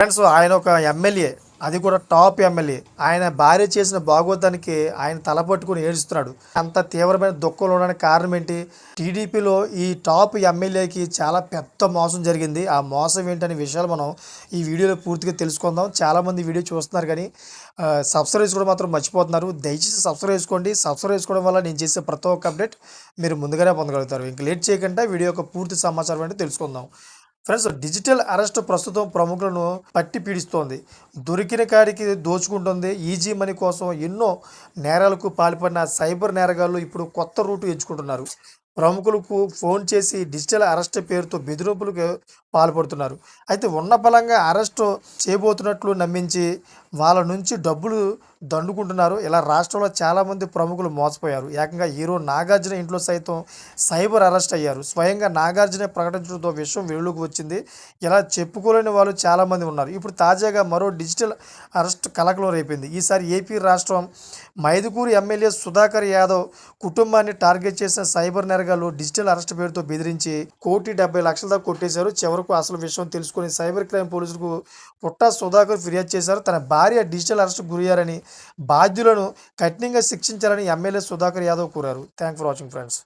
Friends ఆయన ఒక MLA, అది కూడా టాప్ ఎమ్మెల్యే. ఆయన భార్య చేసిన భాగోతానికి ఆయన తలపట్టుకుని ఏడుస్తున్నాడు. అంత తీవ్రమైన దుఃఖంలో ఉండడానికి కారణం ఏంటి? టీడీపీలో ఈ టాప్ ఎమ్మెల్యేకి చాలా పెద్ద మోసం జరిగింది. ఆ మోసం ఏంటనే విషయాలు మనం ఈ వీడియోలో పూర్తిగా తెలుసుకుందాం. చాలామంది వీడియో చూస్తున్నారు కానీ సబ్స్క్రైబ్ చేసుకోవడం మాత్రం మర్చిపోతున్నారు. దయచేసి సబ్స్క్రైబ్ చేసుకోండి. సబ్స్క్రైబ్ చేసుకోవడం వల్ల నేను చేసే ప్రతి ఒక్క అప్డేట్ మీరు ముందుగానే పొందగలుగుతారు. ఇంక లేట్ చేయకుండా వీడియో యొక్క పూర్తి సమాచారం అంటే తెలుసుకుందాం. ఫ్రెండ్స్, డిజిటల్ అరెస్ట్ ప్రస్తుతం ప్రముఖులను పట్టి పీడిస్తోంది. దొరికిన కాడికి దోచుకుంటుంది. ఈజీ మనీ కోసం ఎన్నో నేరాలకు పాల్పడిన సైబర్ నేరగాళ్లు ఇప్పుడు కొత్త రూటు ఎంచుకుంటున్నారు. ప్రముఖులకు ఫోన్ చేసి డిజిటల్ అరెస్ట్ పేరుతో బెదిరింపులకు పాల్పడుతున్నారు. అయితే ఉన్న బలంగా అరెస్టు చేయబోతున్నట్లు నమ్మించి వాళ్ళ నుంచి డబ్బులు దండుకుంటున్నారు. ఇలా రాష్ట్రంలో చాలామంది ప్రముఖులు మోసపోయారు. ఏకంగా హీరో నాగార్జున ఇంట్లో సైతం సైబర్ అరెస్ట్ అయ్యారు. స్వయంగా నాగార్జున ప్రకటించడంతో విషయం వెలుగులోకి వచ్చింది. ఇలా చెప్పుకోలేని వాళ్ళు చాలామంది ఉన్నారు. ఇప్పుడు తాజాగా మరో డిజిటల్ అరెస్ట్ కలకలం రేపింది. ఈసారి ఏపీ రాష్ట్రం మైదుకూరు ఎమ్మెల్యే సుధాకర్ యాదవ్ కుటుంబాన్ని టార్గెట్ చేసిన సైబర్ నేరగాళ్లు డిజిటల్ అరెస్ట్ పేరుతో బెదిరించి 1,70,00,000 దాకా కొట్టేశారు. చివరకు అసలు విషయం తెలుసుకుని సైబర్ క్రైమ్ పోలీసులకు పుట్టా సుధాకర్ ఫిర్యాదు చేశారు. తన భార్య డిజిటల్ అరెస్ట్ గురయ్యారని, బాధ్యులను కఠినంగా శిక్షించాలని ఎమ్మెల్యే సుధాకర్ యాదవ్ కోరారు. Thank for watching friends.